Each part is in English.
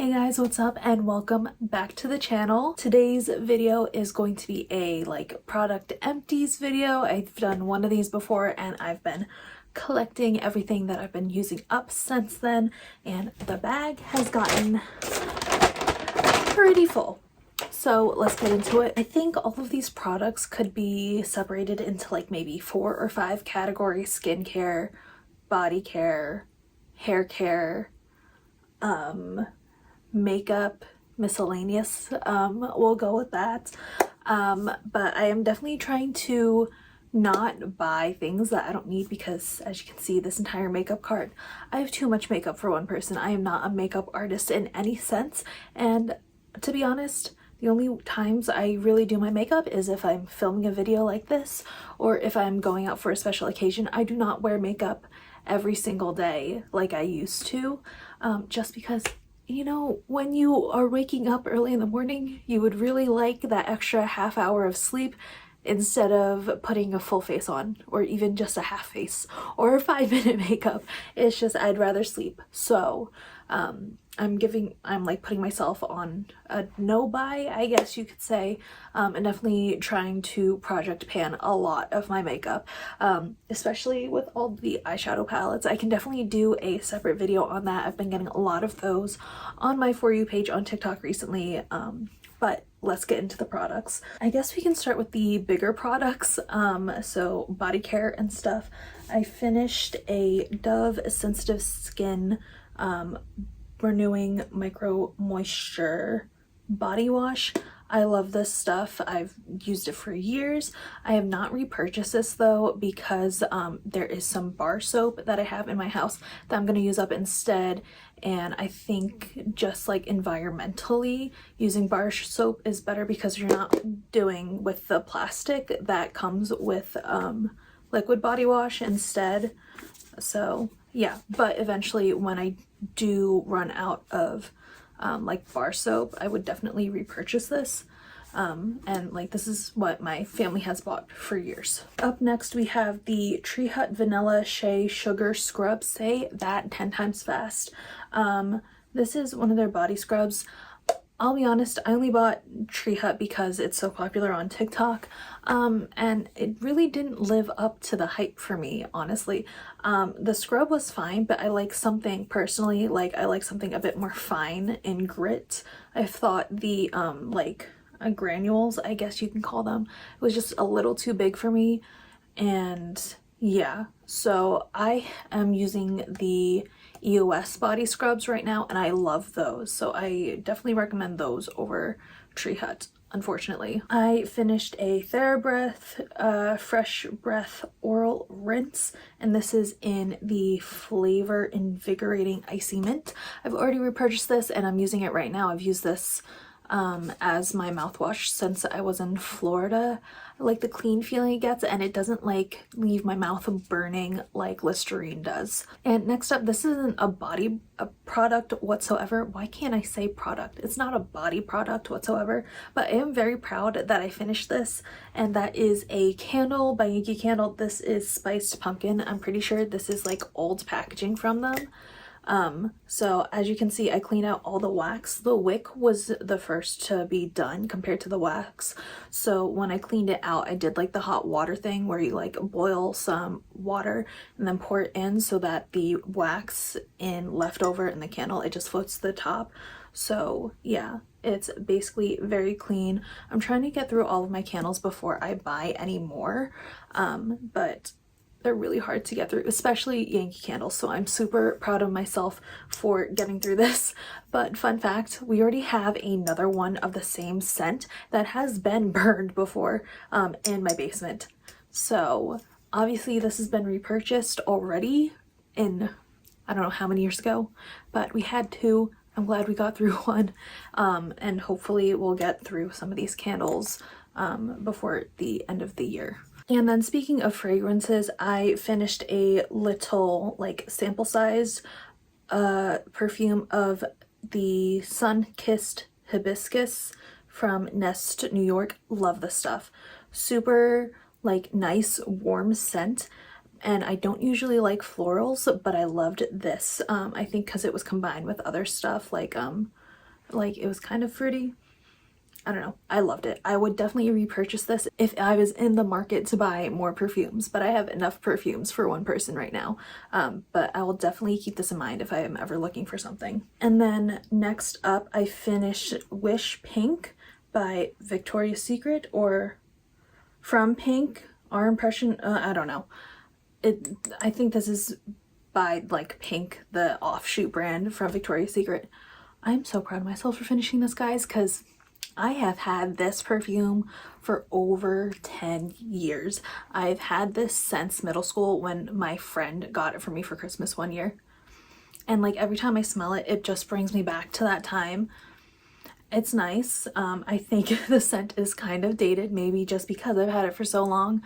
Hey guys, what's up and welcome back to the channel. Today's video is going to be a product empties video. I've done one of these before and I've been collecting everything that I've been using up since then, and the bag has gotten pretty full. So let's get into it. I think all of these products could be separated into maybe 4 or 5 categories: skincare, body care, hair care, makeup, miscellaneous. We'll go with that. But I am definitely trying to not buy things that I don't need, because as you can see, this entire makeup cart, I have too much makeup for one person. I am not a makeup artist in any sense, and to be honest, the only times I really do my makeup is if I'm filming a video like this, or if I'm going out for a special occasion. I do not wear makeup every single day like I used to, just because, you know, when you are waking up early in the morning, you would really like that extra half hour of sleep instead of putting a full face on, or even just a half face or a 5-minute makeup. It's just, I'd rather sleep. So I'm putting myself on a no buy, I guess you could say, and definitely trying to project pan a lot of my makeup, especially with all the eyeshadow palettes. I can definitely do a separate video on that. I've been getting a lot of those on my For You page on TikTok recently, but let's get into the products. I guess we can start with the bigger products, so body care and stuff. I finished a Dove Sensitive Skin Renewing Micro Moisture body wash. I love this stuff. I've used it for years. I have not repurchased this though, because there is some bar soap that I have in my house that I'm going to use up instead, and I think just environmentally, using bar soap is better because you're not doing with the plastic that comes with liquid body wash instead. So yeah, but eventually when I do run out of bar soap, I would definitely repurchase this. And this is what my family has bought for years. Up next we have the Tree Hut Vanilla Shea Sugar Scrub. Say that 10 times fast. This is one of their body scrubs. I'll be honest, I only bought Tree Hut because it's so popular on TikTok, and it really didn't live up to the hype for me, honestly. The scrub was fine, but I like something personally, I like something a bit more fine in grit. I thought the granules, I guess you can call them, was just a little too big for me, and yeah, so I am using the EOS body scrubs right now, and I love those, so I definitely recommend those over Tree Hut. Unfortunately, I finished a TheraBreath Fresh Breath Oral Rinse, and this is in the flavor Invigorating Icy Mint. I've already repurchased this and I'm using it right now. I've used this as my mouthwash since I was in Florida. I like the clean feeling it gets, and it doesn't leave my mouth burning like Listerine does. And next up, this isn't a product whatsoever. Why can't I say product? It's not a body product whatsoever, but I am very proud that I finished this, and that is a candle by Yankee Candle. This is Spiced Pumpkin. I'm pretty sure this is old packaging from them. So as you can see, I cleaned out all the wax. The wick was the first to be done compared to the wax. So when I cleaned it out, I did the hot water thing where you boil some water and then pour it in so that the wax left over in the candle, it just floats to the top. So yeah, it's basically very clean. I'm trying to get through all of my candles before I buy any more, but they're really hard to get through, especially Yankee Candles, so I'm super proud of myself for getting through this. But fun fact, we already have another one of the same scent that has been burned before in my basement. So obviously this has been repurchased already in, I don't know how many years ago, but we had two. I'm glad we got through one, and hopefully we'll get through some of these candles before the end of the year. And then speaking of fragrances, I finished a little sample size perfume of the Sun-Kissed Hibiscus from Nest, New York. Love this stuff. Super nice warm scent, and I don't usually like florals, but I loved this. I think because it was combined with other stuff Like, it was kind of fruity. I don't know. I loved it. I would definitely repurchase this if I was in the market to buy more perfumes, but I have enough perfumes for one person right now. But I will definitely keep this in mind if I am ever looking for something. And then next up, I finished Wish Pink by Victoria's Secret, or From Pink, Our Impression, I don't know. I think this is by like Pink, the offshoot brand from Victoria's Secret. I'm so proud of myself for finishing this, guys, because I have had this perfume for over 10 years. I've had this since middle school when my friend got it for me for Christmas one year. And like every time I smell it, it just brings me back to that time. It's nice. I think the scent is kind of dated, maybe just because I've had it for so long.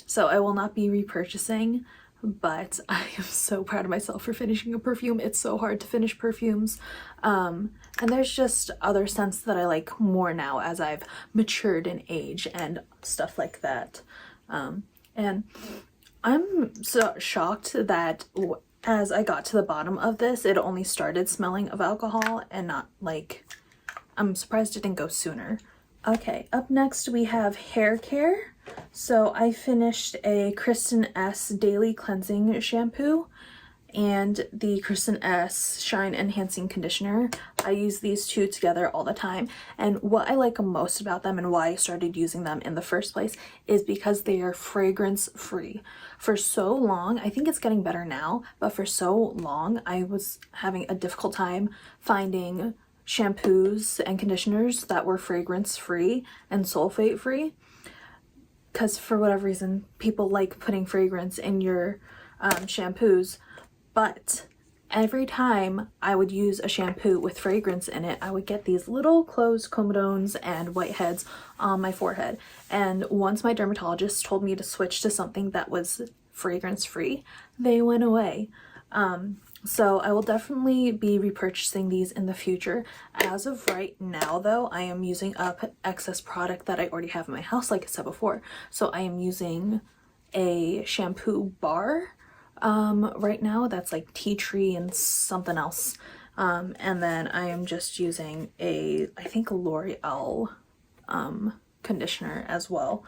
So I will not be repurchasing, but I am so proud of myself for finishing a perfume. It's so hard to finish perfumes. And there's just other scents that I like more now as I've matured in age and stuff like that. And I'm so shocked that as I got to the bottom of this, it only started smelling of alcohol and not like, I'm surprised it didn't go sooner. Okay, up next we have hair care. So I finished a Kristen S Daily Cleansing Shampoo and the Kristen S Shine Enhancing Conditioner. I use these two together all the time, and what I like most about them and why I started using them in the first place is because they are fragrance free. For so long, I think it's getting better now, but for so long I was having a difficult time finding shampoos and conditioners that were fragrance free and sulfate free, because for whatever reason people like putting fragrance in your shampoos. But every time I would use a shampoo with fragrance in it, I would get these little closed comedones and whiteheads on my forehead. And once my dermatologist told me to switch to something that was fragrance free, they went away. So I will definitely be repurchasing these in the future. As of right now though, I am using up excess product that I already have in my house, like I said before. So I am using a shampoo bar right now that's like tea tree and something else. And then I am just using I think L'Oreal conditioner as well.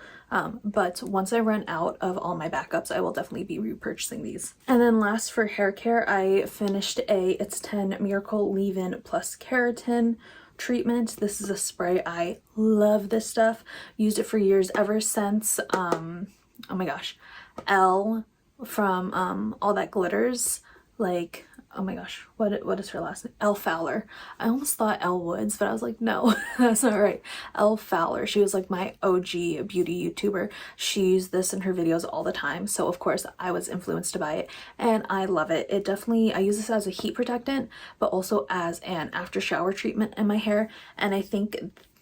But once I run out of all my backups, I will definitely be repurchasing these. And then last for hair care, I finished It's 10 Miracle Leave-In Plus Keratin treatment. This is a spray. I love this stuff. Used it for years, ever since oh my gosh, Elle from All That Glitters, like, oh my gosh, what is her last name? Elle Fowler. I almost thought Elle Woods, but I was like, no, that's not right. Elle Fowler. She was like my OG beauty YouTuber. She used this in her videos all the time, so of course I was influenced to buy it, and I love it. It definitely, I use this as a heat protectant, but also as an after shower treatment in my hair, and I think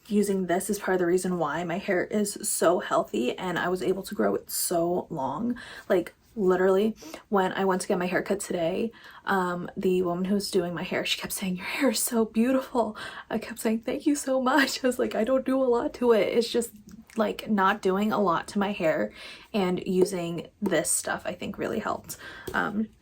using this is part of the reason why my hair is so healthy and I was able to grow it so long. Like, literally, when I went to get my hair cut today, the woman who was doing my hair, she kept saying, your hair is so beautiful. I kept saying, thank you so much. I was like, I don't do a lot to it. It's just like not doing a lot to my hair, and using this stuff I think really helped.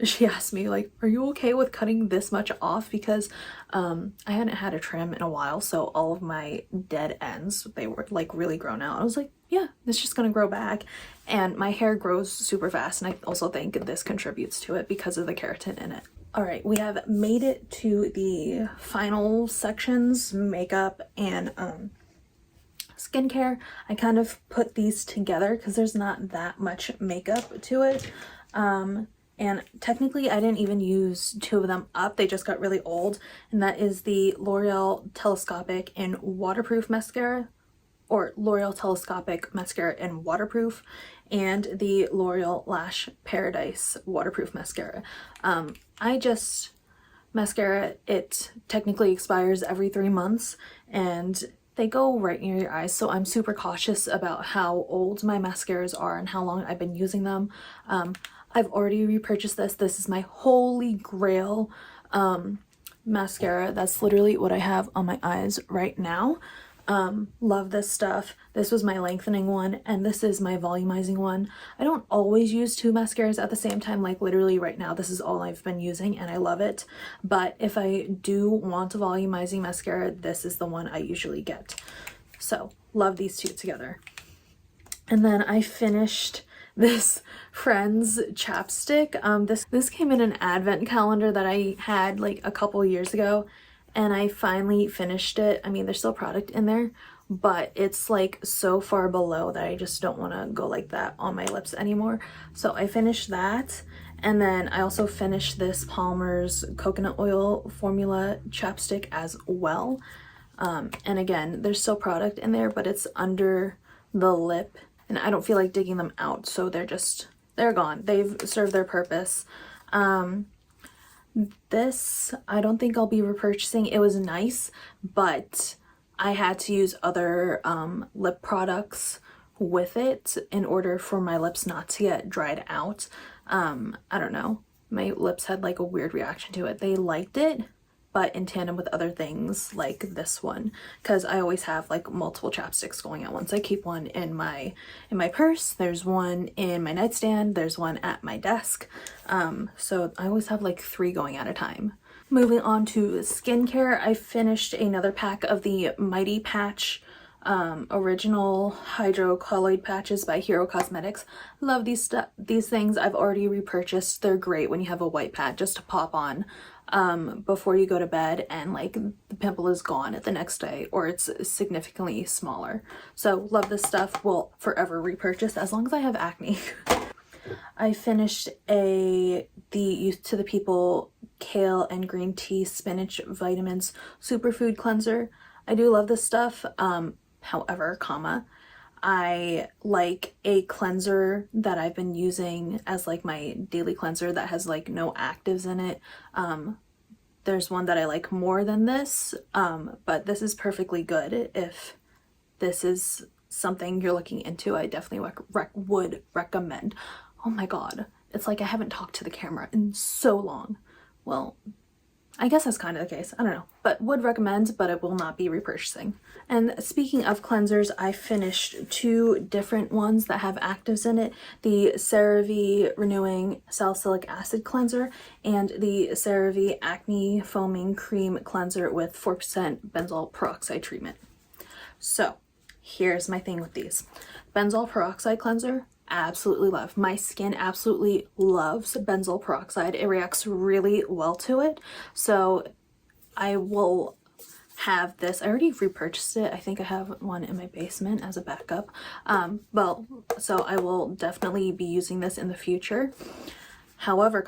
She asked me like, are you okay with cutting this much off, because I hadn't had a trim in a while, so all of my dead ends, they were like really grown out. I was like, yeah, it's just gonna grow back, and my hair grows super fast, and I also think this contributes to it because of the keratin in it. All right, we have made it to the final sections, makeup and skincare. I kind of put these together because there's not that much makeup to it. And technically I didn't even use two of them up, they just got really old, and that is the L'Oreal Telescopic in Waterproof Mascara, or L'Oreal Telescopic Mascara in Waterproof, and the L'Oreal Lash Paradise Waterproof Mascara. Mascara, it technically expires every 3 months, and they go right near your eyes, so I'm super cautious about how old my mascaras are and how long I've been using them. I've already repurchased this. This is my holy grail mascara. That's literally what I have on my eyes right now. Love this stuff. This was my lengthening one, and this is my volumizing one. I don't always use two mascaras at the same time, like literally right now this is all I've been using and I love it. But if I do want a volumizing mascara, this is the one I usually get. So love these two together. And then I finished this Friends chapstick. This came in an advent calendar that I had like a couple years ago, and I finally finished it. I mean, there's still product in there, but it's like so far below that I just don't want to go like that on my lips anymore. So I finished that, and then I also finished this Palmer's coconut oil formula chapstick as well. And again, there's still product in there, but it's under the lip, and I don't feel like digging them out, so they're gone. They've served their purpose. This, I don't think I'll be repurchasing. It was nice, but I had to use other lip products with it in order for my lips not to get dried out. I don't know. My lips had like a weird reaction to it. They liked it, but in tandem with other things like this one, because I always have like multiple chapsticks going at once. I keep one in my purse, there's one in my nightstand, there's one at my desk. So I always have like 3 going at a time. Moving on to skincare, I finished another pack of the Mighty Patch original hydro colloid patches by Hero Cosmetics. Love these things. I've already repurchased. They're great when you have a white pad just to pop on before you go to bed, and like the pimple is gone at the next day, or it's significantly smaller. So love this stuff. Will forever repurchase as long as I have acne. I finished the Youth to the People kale and green tea spinach vitamins superfood cleanser. I do love this stuff. However, I like a cleanser that I've been using as like my daily cleanser that has like no actives in it. There's one that I like more than this, but this is perfectly good. If this is something you're looking into, I definitely would recommend. Oh my god, it's like I haven't talked to the camera in so long. Well, I guess that's kind of the case. I don't know, but would recommend, but it will not be repurchasing. And speaking of cleansers, I finished 2 different ones that have actives in it. The CeraVe Renewing Salicylic Acid Cleanser and the CeraVe Acne Foaming Cream Cleanser with 4% benzoyl peroxide treatment. So here's my thing with these. Benzoyl peroxide cleanser, absolutely love. My skin absolutely loves benzoyl peroxide. It reacts really well to it. So I will have this. I already repurchased it. I think I have one in my basement as a backup. So I will definitely be using this in the future. However,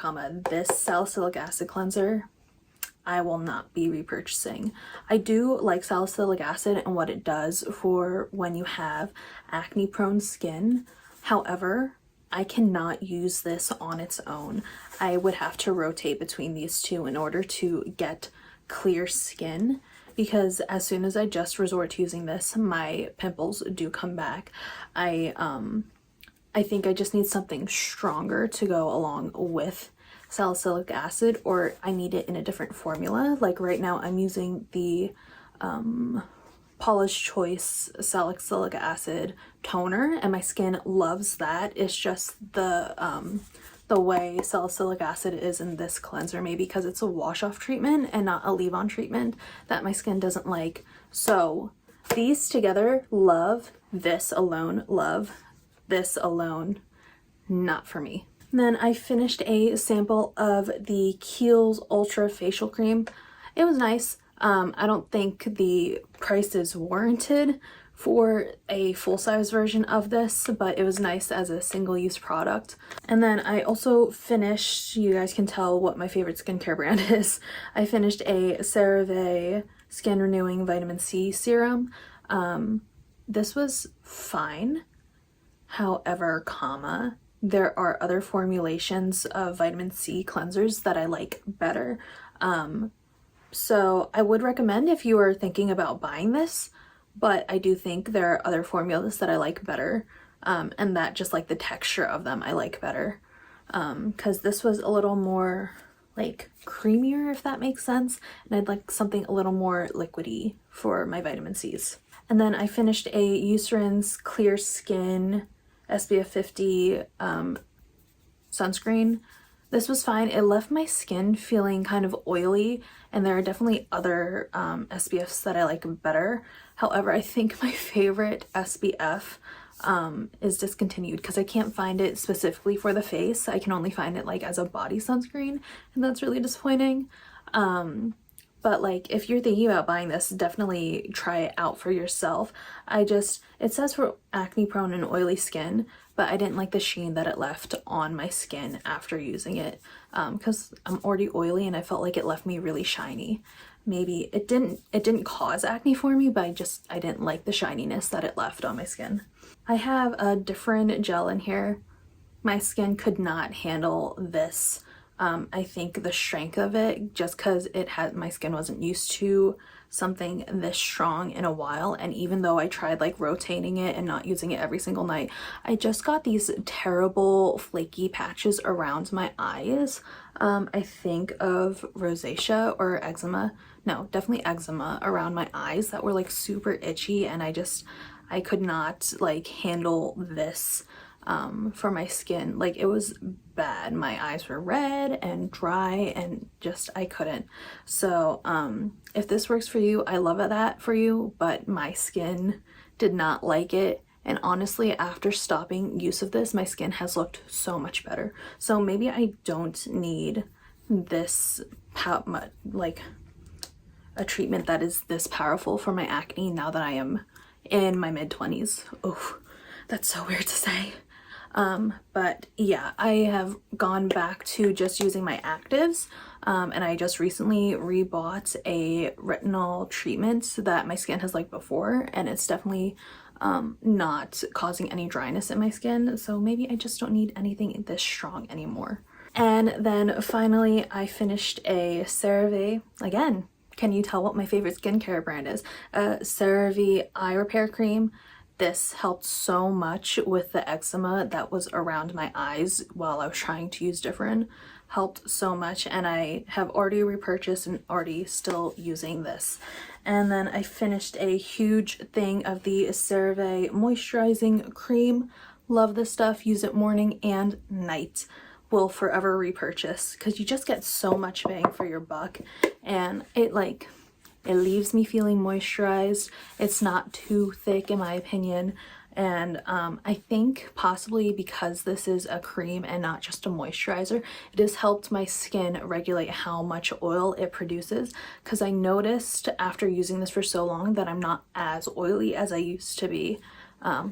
this salicylic acid cleanser, I will not be repurchasing. I do like salicylic acid and what it does for when you have acne prone skin. However, I cannot use this on its own. I would have to rotate between these two in order to get clear skin, because as soon as I just resort to using this, my pimples do come back. I think I just need something stronger to go along with salicylic acid, or I need it in a different formula. Like right now I'm using the Paula's Choice salicylic acid toner, and my skin loves that. It's just the way salicylic acid is in this cleanser, maybe because it's a wash-off treatment and not a leave-on treatment, that my skin doesn't like. So these together, love. This alone, love. This alone, not for me. And then I finished a sample of the Kiehl's Ultra Facial Cream. It was nice. I don't think the price is warranted for a full-size version of this, but it was nice as a single-use product. And then I also finished, you guys can tell what my favorite skincare brand is, I finished a CeraVe Skin Renewing Vitamin C Serum. This was fine. However, there are other formulations of vitamin C cleansers that I like better. So I would recommend if you are thinking about buying this, but I do think there are other formulas that I like better, and that just like the texture of them I like better, because this was a little more like creamier, if that makes sense, and I'd like something a little more liquidy for my vitamin C's. And then I finished a Eucerin's Clear Skin SPF 50 sunscreen. This was fine. It left my skin feeling kind of oily, and there are definitely other SPFs that I like better. However, I think my favorite SPF is discontinued because I can't find it specifically for the face. I can only find it like as a body sunscreen, and that's really disappointing. But like, if you're thinking about buying this, definitely try it out for yourself. It says for acne prone and oily skin, but I didn't like the sheen that it left on my skin after using it, because I'm already oily and I felt like it left me really shiny. Maybe it didn't cause acne for me, but I didn't like the shininess that it left on my skin. I have a different gel in here. My skin could not handle this. I think the strength of it, just because my skin wasn't used to something this strong in a while, and even though I tried like rotating it and not using it every single night, I just got these terrible flaky patches around my eyes. I think of rosacea or eczema. No, definitely eczema around my eyes that were like super itchy, and I could not like handle this for my skin. Like, it was bad. My eyes were red and dry, and just I couldn't. So if this works for you, I love that for you, but my skin did not like it. And honestly, after stopping use of this, my skin has looked so much better. So maybe I don't need this like a treatment that is this powerful for my acne now that I am in my mid-20s. Oh, that's so weird to say. But yeah, I have gone back to just using my actives, and I just recently rebought a retinol treatment that my skin has liked before, and it's definitely not causing any dryness in my skin, so maybe I just don't need anything this strong anymore. And then finally, I finished a CeraVe. Again, can you tell what my favorite skincare brand is? CeraVe Eye Repair Cream. This helped so much with the eczema that was around my eyes while I was trying to use Differin. Helped so much, and I have already repurchased and already still using this. And then I finished a huge thing of the CeraVe moisturizing cream. Love this stuff. Use it morning and night. Will forever repurchase because you just get so much bang for your buck, and it leaves me feeling moisturized. It's not too thick in my opinion, and I think possibly because this is a cream and not just a moisturizer, it has helped my skin regulate how much oil it produces, because I noticed after using this for so long that I'm not as oily as I used to be.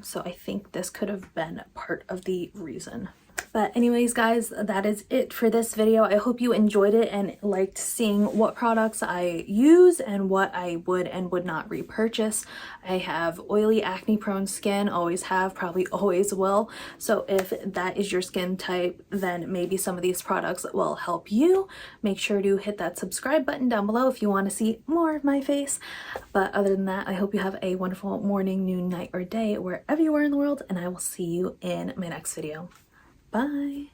So I think this could have been part of the reason. But anyways, guys, that is it for this video. I hope you enjoyed it and liked seeing what products I use and what I would and would not repurchase. I have oily, acne prone skin, always have, probably always will. So if that is your skin type, then maybe some of these products will help you. Make sure to hit that subscribe button down below if you want to see more of my face. But other than that, I hope you have a wonderful morning, noon, night, or day wherever you are in the world, and I will see you in my next video. Bye.